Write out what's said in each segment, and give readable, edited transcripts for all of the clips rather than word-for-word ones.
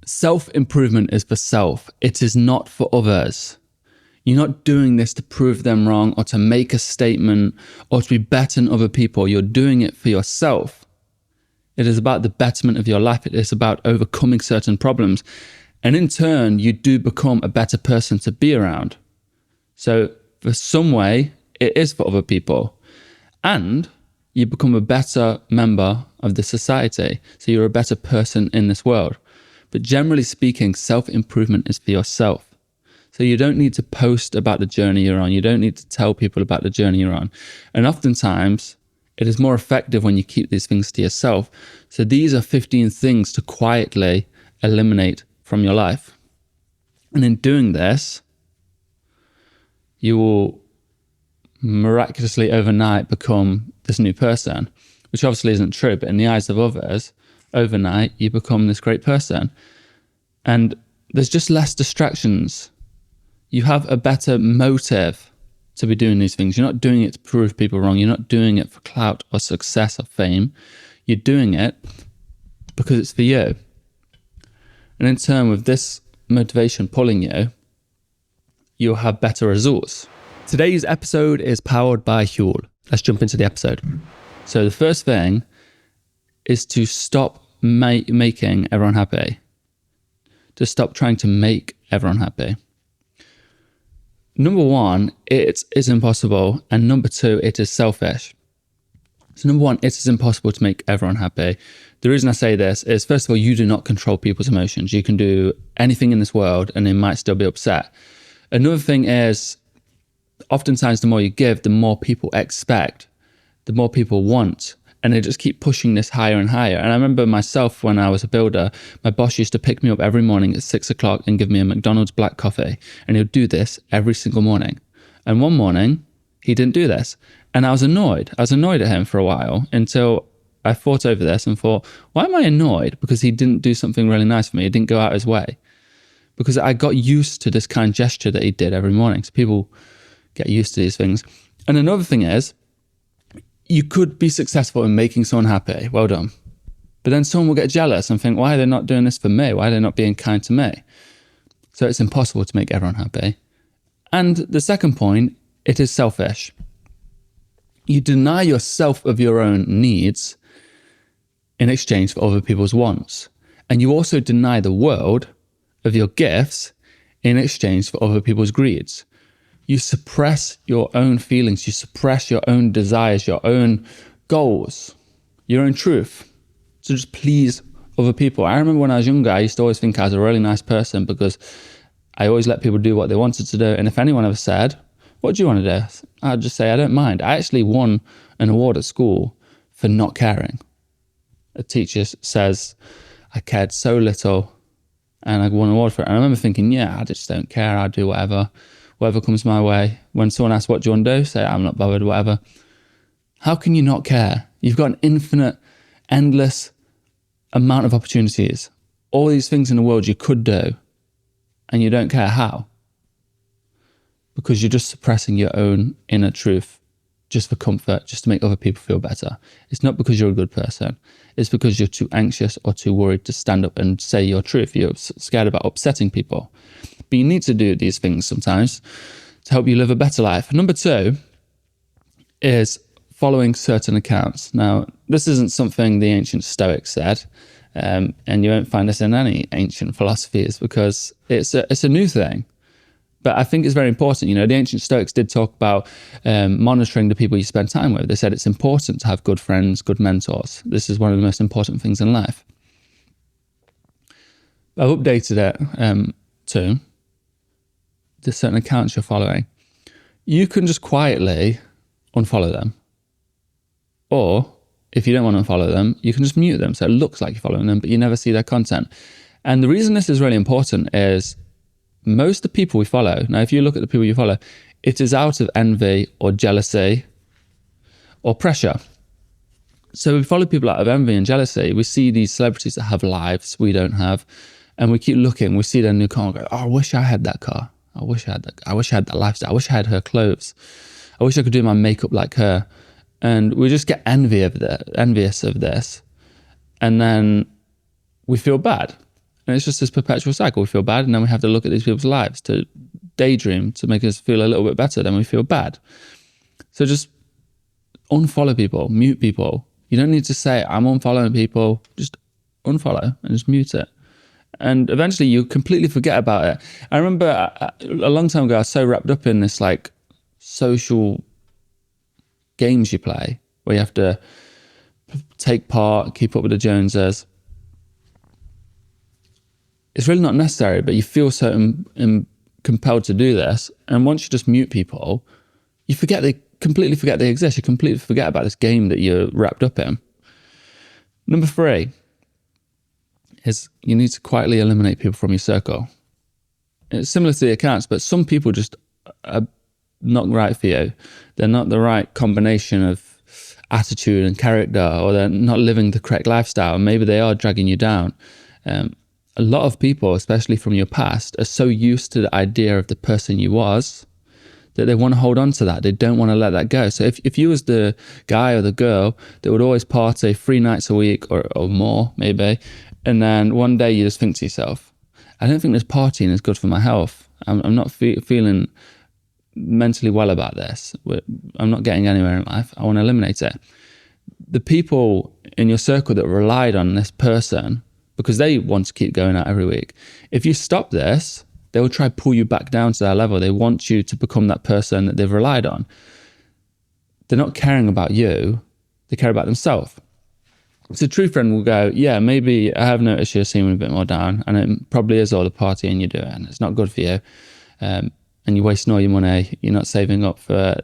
Self-improvement is for self. It is not for others. You're not doing this to prove them wrong or to make a statement or to be better than other people. You're doing it for yourself. It is about the betterment of your life. It is about overcoming certain problems. And in turn, you do become a better person to be around. So for some way, it is for other people. And you become a better member of the society. So you're a better person in this world. But generally speaking, self-improvement is for yourself. So you don't need to post about the journey you're on. You don't need to tell people about the journey you're on. And oftentimes, it is more effective when you keep these things to yourself. So these are 15 things to quietly eliminate from your life. And in doing this, you will miraculously overnight become this new person, which obviously isn't true, but in the eyes of others, overnight, you become this great person. And there's just less distractions. You have a better motive to be doing these things. You're not doing it to prove people wrong. You're not doing it for clout or success or fame. You're doing it because it's for you. And in turn, with this motivation pulling you, you'll have better results. Today's episode is powered by Huel. Let's jump into the episode. So the first thing is to stop making everyone happy. To stop trying to make everyone happy. Number one, it is impossible. And number two, it is selfish. So number one, it is impossible to make everyone happy. The reason I say this is, first of all, you do not control people's emotions. You can do anything in this world and they might still be upset. Another thing is, oftentimes the more you give, the more people expect, the more people want. And they just keep pushing this higher and higher. And I remember myself when I was a builder, my boss used to pick me up every morning at 6 o'clock and give me a McDonald's black coffee. And he would do this every single morning. And one morning, he didn't do this. And I was annoyed. I was annoyed at him for a while until I thought over this and thought, why am I annoyed? Because he didn't do something really nice for me. He didn't go out his way. Because I got used to this kind gesture that he did every morning. So people get used to these things. And another thing is, you could be successful in making someone happy. Well done. But then someone will get jealous and think, why are they not doing this for me? Why are they not being kind to me? So it's impossible to make everyone happy. And the second point, it is selfish. You deny yourself of your own needs in exchange for other people's wants. And you also deny the world of your gifts in exchange for other people's greeds. You suppress your own feelings, you suppress your own desires, your own goals, your own truth to just please other people. I remember when I was younger, I used to always think I was a really nice person because I always let people do what they wanted to do. And if anyone ever said, what do you want to do? I'd just say, I don't mind. I actually won an award at school for not caring. A teacher says I cared so little and I won an award for it. And I remember thinking, yeah, I just don't care. I'll do whatever comes my way. When someone asks, what do you want to do? Say, I'm not bothered, whatever. How can you not care? You've got an infinite, endless amount of opportunities. All these things in the world you could do, and you don't care how. Because you're just suppressing your own inner truth just for comfort, just to make other people feel better. It's not because you're a good person. It's because you're too anxious or too worried to stand up and say your truth. You're scared about upsetting people. But you need to do these things sometimes to help you live a better life. Number two is following certain accounts. Now, this isn't something the ancient Stoics said, and you won't find this in any ancient philosophies because it's a new thing. But I think it's very important. You know, the ancient Stoics did talk about monitoring the people you spend time with. They said it's important to have good friends, good mentors. This is one of the most important things in life. I've updated it to the certain accounts you're following. You can just quietly unfollow them. Or if you don't want to unfollow them, you can just mute them. So it looks like you're following them, but you never see their content. And the reason this is really important is most of the people we follow, now if you look at the people you follow, it is out of envy or jealousy or pressure. So we follow people out of envy and jealousy. We see these celebrities that have lives we don't have, and we keep looking. We see their new car and go, oh, I wish I had that car. I wish I had that. I wish I had that lifestyle. I wish I had her clothes. I wish I could do my makeup like her. And we just get envious of this. And then we feel bad. And it's just this perpetual cycle. We feel bad, and then we have to look at these people's lives to daydream to make us feel a little bit better. Then we feel bad. So just unfollow people, mute people. You don't need to say, I'm unfollowing people. Just unfollow and just mute it. And eventually you completely forget about it. I remember a long time ago, I was so wrapped up in this like social games you play where you have to take part, keep up with the Joneses. It's really not necessary, but you feel so compelled to do this. And once you just mute people, you completely forget they exist. You completely forget about this game that you're wrapped up in. Number 3 is you need to quietly eliminate people from your circle. It's similar to the accounts, but some people just are not right for you. They're not the right combination of attitude and character, or they're not living the correct lifestyle. And maybe they are dragging you down. A lot of people, especially from your past, are so used to the idea of the person you was that they want to hold on to that. They don't want to let that go. So if you was the guy or the girl that would always party 3 nights a week or more, maybe, and then one day you just think to yourself, I don't think this partying is good for my health. I'm not feeling mentally well about this. I'm not getting anywhere in life. I want to eliminate it. The people in your circle that relied on this person because they want to keep going out every week, if you stop this, they will try to pull you back down to their level. They want you to become that person that they've relied on. They're not caring about you. They care about themselves. So a true friend will go, yeah, maybe I have noticed you're seeming a bit more down, and it probably is all the partying you're doing. It's not good for you. And you're wasting all your money. You're not saving up for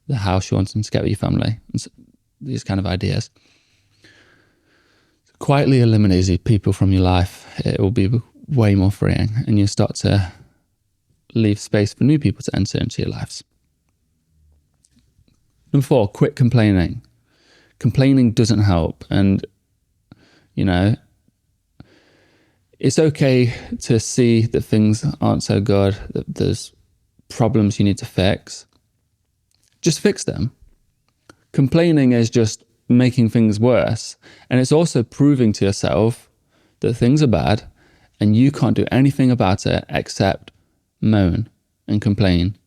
the house you want to get with your family. And so, these kind of ideas. Quietly eliminate these people from your life. It will be way more freeing, and you'll start to leave space for new people to enter into your lives. Number 4, quit complaining. Complaining doesn't help. And, it's okay to see that things aren't so good, that there's problems you need to fix. Just fix them. Complaining is just making things worse. And it's also proving to yourself that things are bad and you can't do anything about it except moan and complain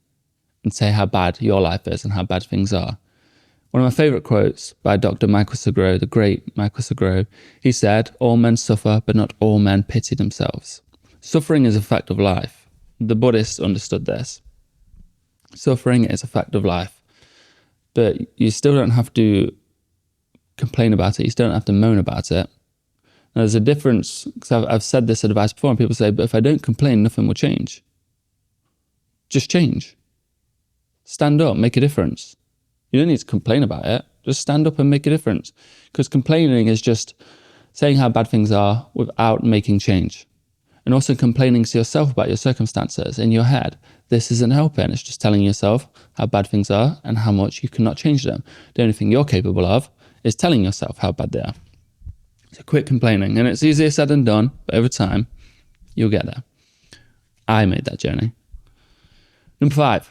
and say how bad your life is and how bad things are. One of my favorite quotes by Dr. Michael Segro, the great Michael Segro, he said, all men suffer, but not all men pity themselves. Suffering is a fact of life. The Buddhists understood this. Suffering is a fact of life, but you still don't have to complain about it. You still don't have to moan about it. Now, there's a difference, because I've said this advice before, and people say, but if I don't complain, nothing will change. Just change. Stand up, make a difference. You don't need to complain about it. Just stand up and make a difference. Because complaining is just saying how bad things are without making change. And also complaining to yourself about your circumstances in your head. This isn't helping. It's just telling yourself how bad things are and how much you cannot change them. The only thing you're capable of is telling yourself how bad they are. So quit complaining. And it's easier said than done, but over time, you'll get there. I made that journey. Number 5.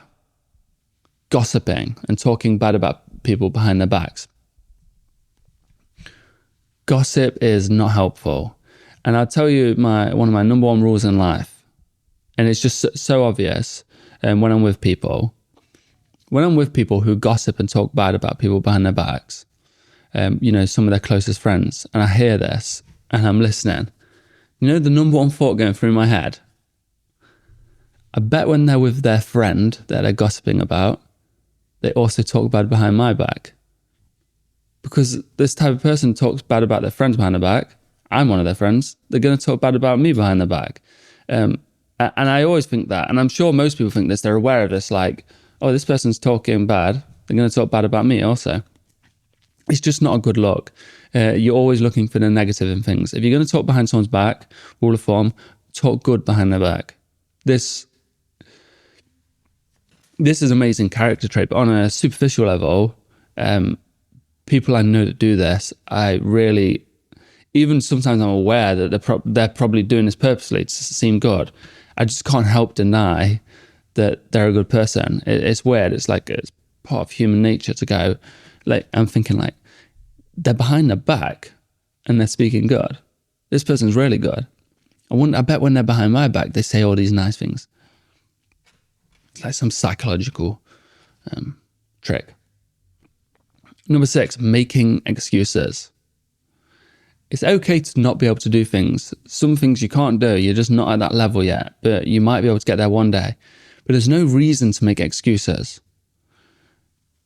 Gossiping and talking bad about people behind their backs. Gossip is not helpful. And I'll tell you one of my number 1 rules in life, and it's just so obvious when I'm with people. When I'm with people who gossip and talk bad about people behind their backs, some of their closest friends, and I hear this and I'm listening, the number 1 thought going through my head, I bet when they're with their friend that they're gossiping about, they also talk bad behind my back. Because this type of person talks bad about their friends behind their back. I'm one of their friends. They're going to talk bad about me behind their back. And I always think that, and I'm sure most people think this, they're aware of this, like, oh, this person's talking bad. They're going to talk bad about me also. It's just not a good look. You're always looking for the negative in things. If you're going to talk behind someone's back, rule of thumb, talk good behind their back. This is amazing character trait, but on a superficial level, people I know that do this, even sometimes I'm aware that they're probably doing this purposely to seem good. I just can't help deny that they're a good person. It's weird. It's like it's part of human nature to go, like, I'm thinking like, they're behind their back and they're speaking good. This person's really good. I bet when they're behind my back, they say all these nice things. It's like some psychological trick. Number 6, making excuses. It's okay to not be able to do things. Some things you can't do. You're just not at that level yet, but you might be able to get there one day. But there's no reason to make excuses.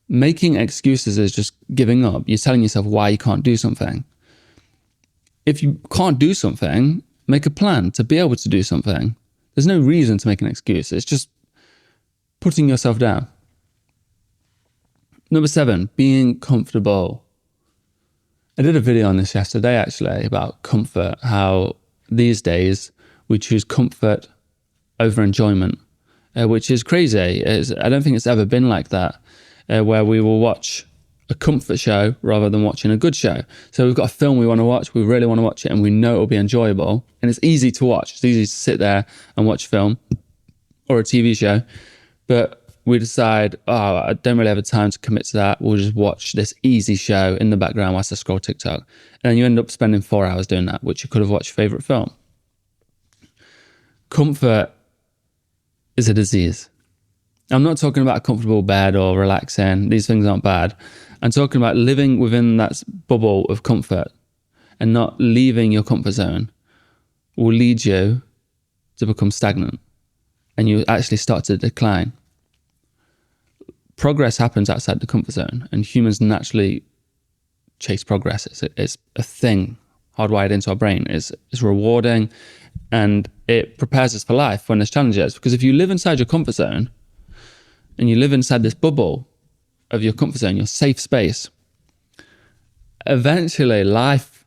Making excuses is just giving up. You're telling yourself why you can't do something. If you can't do something, make a plan to be able to do something. There's no reason to make an excuse. It's just putting yourself down. Number 7, being comfortable. I did a video on this yesterday, actually, about comfort, how these days we choose comfort over enjoyment, which is crazy. I don't think it's ever been like that, where we will watch a comfort show rather than watching a good show. So we've got a film we want to watch, we really want to watch it, and we know it'll be enjoyable, and it's easy to watch. It's easy to sit there and watch a film or a TV show, but we decide, I don't really have the time to commit to that. We'll just watch this easy show in the background whilst I scroll TikTok. And then you end up spending 4 hours doing that, which you could have watched your favorite film. Comfort is a disease. I'm not talking about a comfortable bed or relaxing. These things aren't bad. I'm talking about living within that bubble of comfort and not leaving your comfort zone will lead you to become stagnant and you actually start to decline. Progress happens outside the comfort zone, and humans naturally chase progress. It's a thing hardwired into our brain. It's rewarding, and it prepares us for life when there's challenges. Because if you live inside your comfort zone, and you live inside this bubble of your comfort zone, your safe space, eventually life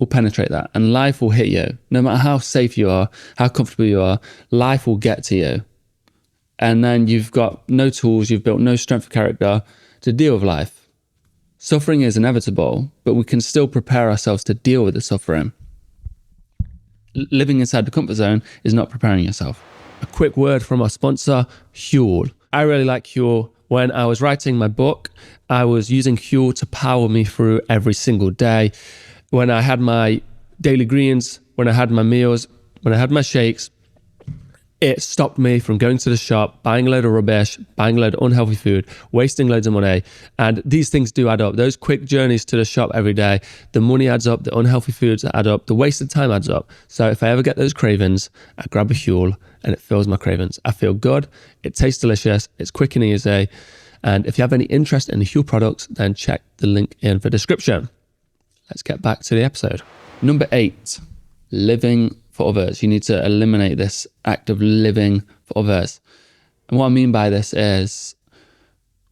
will penetrate that, and life will hit you. No matter how safe you are, how comfortable you are, life will get to you. And then you've got no tools, you've built no strength of character to deal with life. Suffering is inevitable, but we can still prepare ourselves to deal with the suffering. Living inside the comfort zone is not preparing yourself. A quick word from our sponsor, Huel. I really like Huel. When I was writing my book, I was using Huel to power me through every single day. When I had my daily greens, when I had my meals, when I had my shakes, it stopped me from going to the shop, buying a load of rubbish, buying a load of unhealthy food, wasting loads of money. And these things do add up. Those quick journeys to the shop every day, the money adds up, the unhealthy foods add up, the wasted time adds up. So if I ever get those cravings, I grab a Huel and it fills my cravings. I feel good, it tastes delicious, it's quick and easy. And if you have any interest in the Huel products, then check the link in the description. Let's get back to the episode. Number 8, living for others. You need to eliminate this act of living for others. And what I mean by this is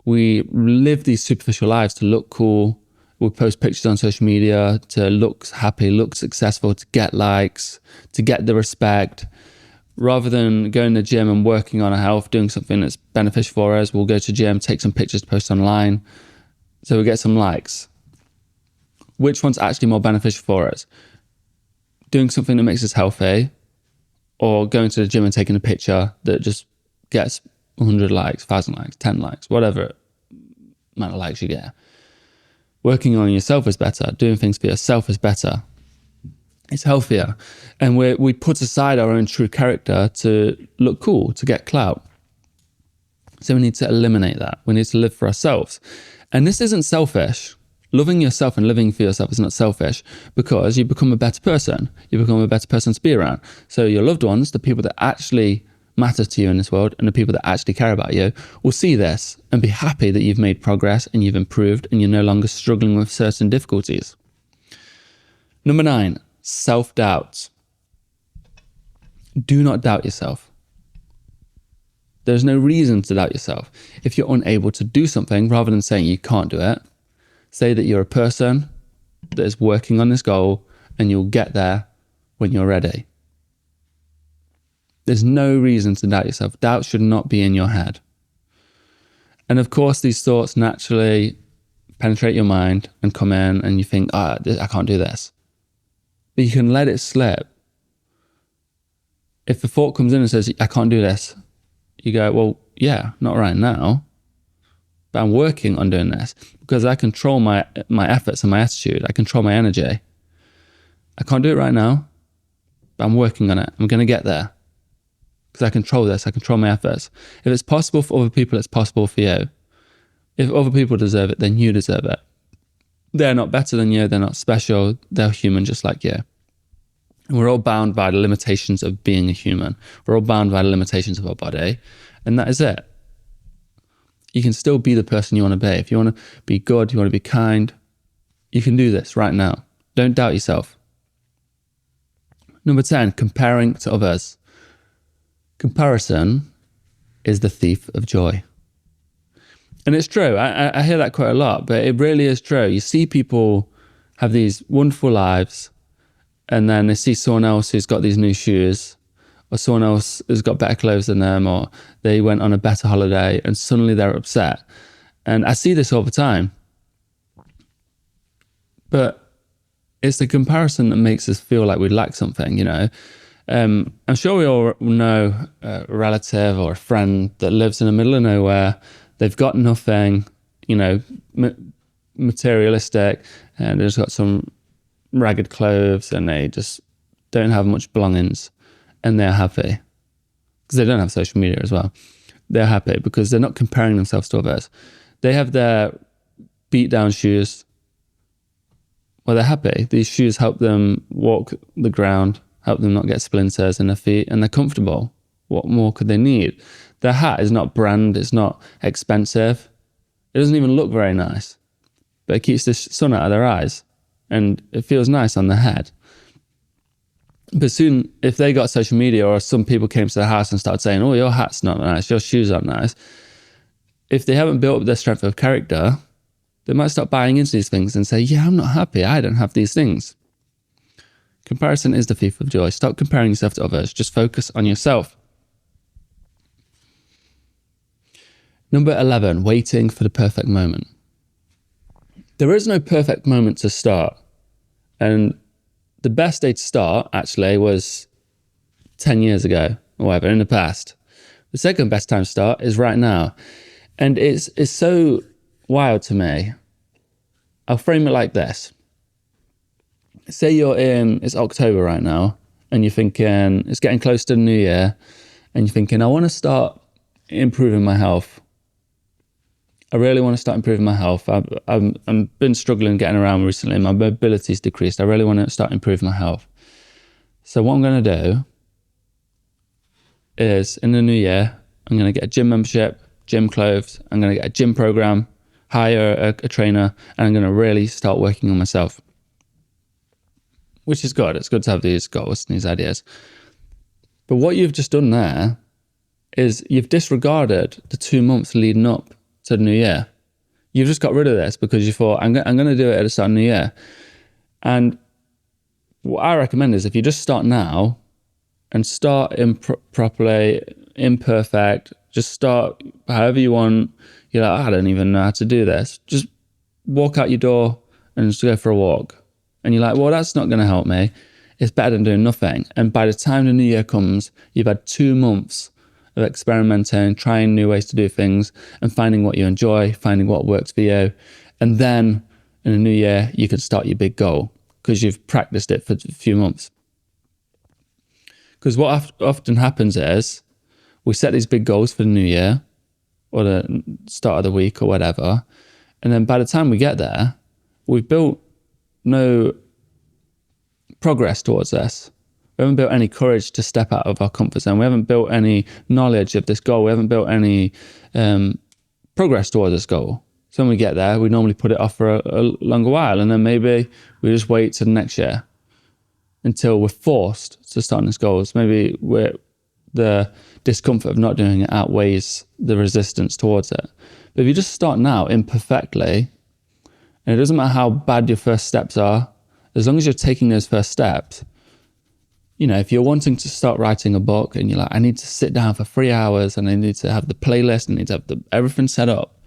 we live these superficial lives to look cool. We post pictures on social media to look happy, look successful, to get likes, to get the respect. Rather than going to the gym and working on our health, doing something that's beneficial for us, we'll go to the gym, take some pictures to post online so we get some likes. Which one's actually more beneficial for us? Doing something that makes us healthy, or going to the gym and taking a picture that just gets 100 likes, 1,000 likes, 10 likes, whatever amount of likes you get. Working on yourself is better. Doing things for yourself is better. It's healthier. And we put aside our own true character to look cool, to get clout. So we need to eliminate that. We need to live for ourselves. And this isn't selfish. Loving yourself and living for yourself is not selfish, because you become a better person. You become a better person to be around. So your loved ones, the people that actually matter to you in this world and the people that actually care about you, will see this and be happy that you've made progress and you've improved and you're no longer struggling with certain difficulties. Number 9, self-doubt. Do not doubt yourself. There's no reason to doubt yourself. If you're unable to do something, rather than saying you can't do it, say that you're a person that is working on this goal and you'll get there when you're ready. There's no reason to doubt yourself. Doubt should not be in your head. And of course, these thoughts naturally penetrate your mind and come in and you think, I can't do this. But you can let it slip. If the thought comes in and says, I can't do this, you go, well, yeah, not right now. But I'm working on doing this because I control my efforts and my attitude. I control my energy. I can't do it right now, but I'm working on it. I'm going to get there because I control this. I control my efforts. If it's possible for other people, it's possible for you. If other people deserve it, then you deserve it. They're not better than you. They're not special. They're human just like you. And we're all bound by the limitations of being a human. We're all bound by the limitations of our body. And that is it. You can still be the person you want to be. If you want to be good, you want to be kind, you can do this right now. Don't doubt yourself. Number 10, comparing to others. Comparison is the thief of joy. And it's true. I hear that quite a lot, but it really is true. You see people have these wonderful lives, and then they see someone else who's got these new shoes, or someone else who's got better clothes than them, or they went on a better holiday, and suddenly they're upset. And I see this all the time. But it's the comparison that makes us feel like we lack something, you know. I'm sure we all know a relative or a friend that lives in the middle of nowhere. They've got nothing, you know, materialistic, and they've just got some ragged clothes, and they just don't have much belongings, and they're happy because they don't have social media as well. They're happy because they're not comparing themselves to others. They have their beat down shoes. Well, they're happy. These shoes help them walk the ground, help them not get splinters in their feet, and they're comfortable. What more could they need? Their hat is not brand, it's not expensive. It doesn't even look very nice, but it keeps the sun out of their eyes, and it feels nice on their head. But soon, if they got social media, or some people came to their house and started saying, oh, your hat's not nice, your shoes aren't nice, if they haven't built up their strength of character, they might start buying into these things and say, yeah, I'm not happy, I don't have these things. Comparison is the thief of joy. Stop comparing yourself to others. Just focus on yourself. Number 11, waiting for the perfect moment. There is no perfect moment to start. And the best day to start, actually, was 10 years ago, or whatever, in the past. The second best time to start is right now. And it's so wild to me. I'll frame it like this. Say it's October right now, and you're thinking, it's getting close to the new year, and you're thinking, I want to start improving my health. I really want to start improving my health. I've been struggling getting around recently. My mobility's decreased. I really want to start improving my health. So what I'm going to do is, in the new year, I'm going to get a gym membership, gym clothes. I'm going to get a gym program, hire a trainer, and I'm going to really start working on myself. Which is good. It's good to have these goals and these ideas. But what you've just done there is you've disregarded the 2 months leading up to the new year. You've just got rid of this because you thought, I'm going to do it at the start of the new year. And what I recommend is if you just start now and start properly, imperfect, just start however you want. You're like, I don't even know how to do this. Just walk out your door and just go for a walk. And you're like, well, that's not going to help me. It's better than doing nothing. And by the time the new year comes, you've had 2 months of experimenting, trying new ways to do things, and finding what you enjoy, finding what works for you. And then in the new year, you can start your big goal because you've practiced it for a few months. Because what often happens is we set these big goals for the new year or the start of the week or whatever. And then by the time we get there, we've built no progress towards this. We haven't built any courage to step out of our comfort zone. We haven't built any knowledge of this goal. We haven't built any progress towards this goal. So when we get there, we normally put it off for a longer while, and then maybe we just wait till the next year until we're forced to start on these goals. Maybe the discomfort of not doing it outweighs the resistance towards it. But if you just start now imperfectly, and it doesn't matter how bad your first steps are, as long as you're taking those first steps, you know, if you're wanting to start writing a book and you're like, I need to sit down for 3 hours and I need to have the playlist and I need to have everything set up,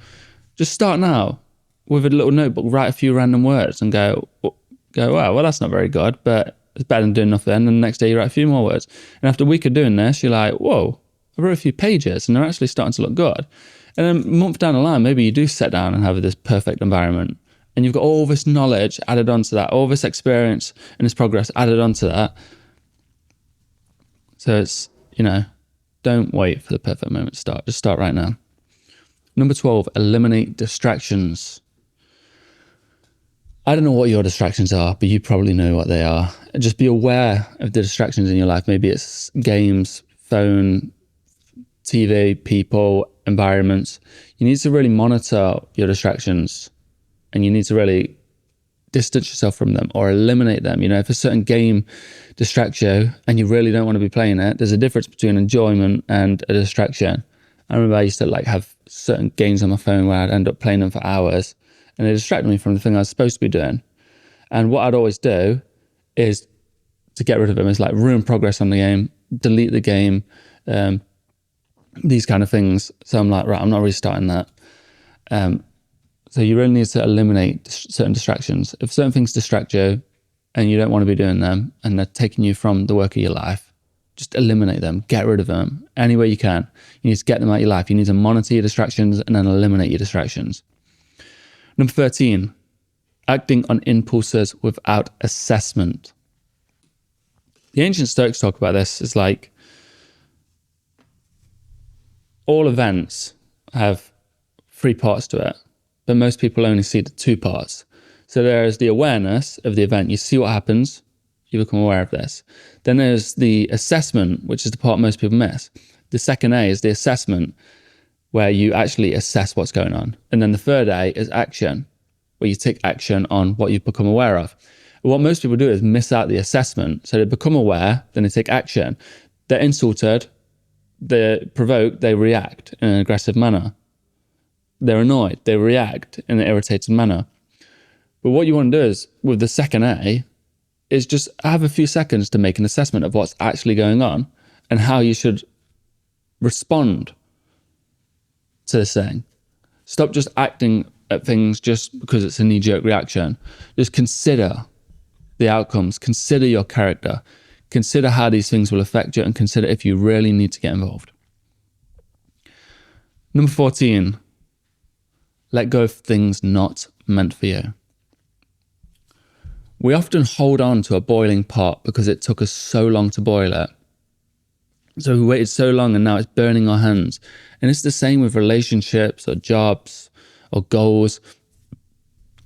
just start now with a little notebook, write a few random words and go, wow, well, that's not very good, but it's better than doing nothing. And the next day you write a few more words. And after a week of doing this, you're like, whoa, I wrote a few pages and they're actually starting to look good. And then a month down the line, maybe you do sit down and have this perfect environment. And you've got all this knowledge added onto that, all this experience and this progress added onto that. So it's, don't wait for the perfect moment to start. Just start right now. Number 12, eliminate distractions. I don't know what your distractions are, but you probably know what they are. Just be aware of the distractions in your life. Maybe it's games, phone, TV, people, environments. You need to really monitor your distractions, and you need to really distance yourself from them or eliminate them. If a certain game distracts you and you really don't want to be playing it, there's a difference between enjoyment and a distraction. I remember I used to have certain games on my phone where I'd end up playing them for hours, and they distracted me from the thing I was supposed to be doing. And what I'd always do is to get rid of them is ruin progress on the game, delete the game, these kind of things. So I'm like, right, I'm not restarting that. So you really need to eliminate certain distractions. If certain things distract you and you don't want to be doing them and they're taking you from the work of your life, just eliminate them, get rid of them any way you can. You need to get them out of your life. You need to monitor your distractions and then eliminate your distractions. Number 13, acting on impulses without assessment. The ancient Stoics talk about this. It's all events have 3 parts to it, but most people only see the 2 parts. So there's the awareness of the event. You see what happens, you become aware of this. Then there's the assessment, which is the part most people miss. The second A is the assessment, where you actually assess what's going on. And then the third A is action, where you take action on what you've become aware of. What most people do is miss out the assessment. So they become aware, then they take action. They're insulted, they're provoked, they react in an aggressive manner. They're annoyed, they react in an irritated manner. But what you want to do is, with the second A, is just have a few seconds to make an assessment of what's actually going on and how you should respond to this thing. Stop just acting at things just because it's a knee-jerk reaction. Just consider the outcomes, consider your character, consider how these things will affect you, and consider if you really need to get involved. Number 14, let go of things not meant for you. We often hold on to a boiling pot because it took us so long to boil it. So we waited so long and now it's burning our hands. And it's the same with relationships or jobs or goals.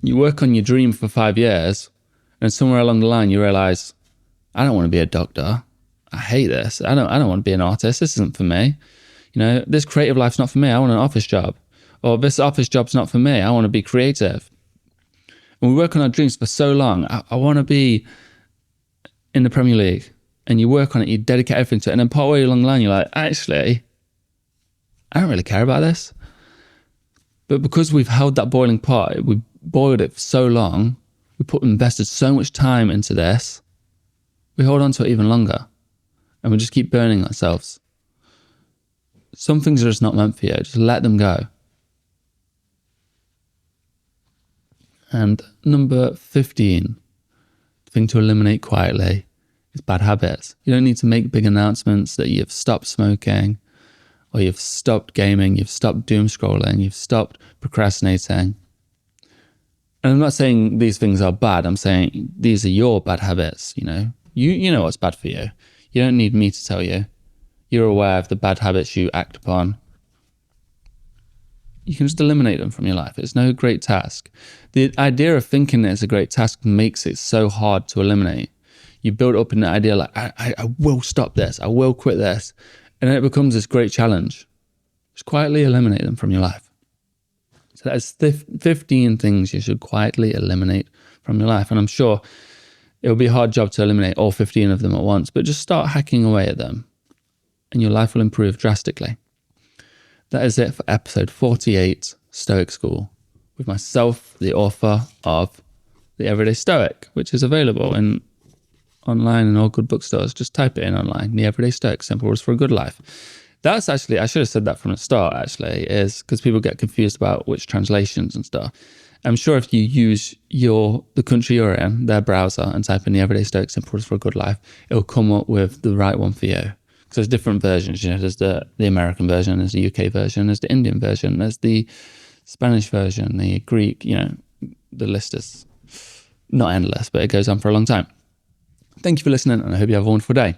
You work on your dream for 5 years and somewhere along the line you realize, I don't want to be a doctor. I hate this. I don't want to be an artist. This isn't for me. This creative life's not for me. I want an office job. Or this office job's not for me. I want to be creative. And we work on our dreams for so long. I want to be in the Premier League. And you work on it, you dedicate everything to it. And then partway along the line, you're like, actually, I don't really care about this. But because we've held that boiling pot, we boiled it for so long, invested so much time into this, we hold on to it even longer. And we just keep burning ourselves. Some things are just not meant for you. Just let them go. And number 15, the thing to eliminate quietly is bad habits. You don't need to make big announcements that you've stopped smoking, or you've stopped gaming, you've stopped doom scrolling, you've stopped procrastinating. And I'm not saying these things are bad. I'm saying these are your bad habits. You know what's bad for you. You don't need me to tell you. You're aware of the bad habits you act upon. You can just eliminate them from your life. It's no great task. The idea of thinking that it's a great task makes it so hard to eliminate. You build up in the idea I will stop this, I will quit this. And then it becomes this great challenge. Just quietly eliminate them from your life. So that's 15 things you should quietly eliminate from your life. And I'm sure it will be a hard job to eliminate all 15 of them at once, but just start hacking away at them and your life will improve drastically. That is it for episode 48, Stoic School, with myself, the author of The Everyday Stoic, which is available online in all good bookstores. Just type it in online, The Everyday Stoic, Simple Rules for a Good Life. That's actually, I should have said that from the start actually, is because people get confused about which translations and stuff. I'm sure if you use the country you're in, their browser, and type in The Everyday Stoic, Simple Rules for a Good Life, it'll come up with the right one for you. So there's different versions, there's the American version, there's the UK version, there's the Indian version, there's the Spanish version, the Greek, the list is not endless, but it goes on for a long time. Thank you for listening, and I hope you have a wonderful day.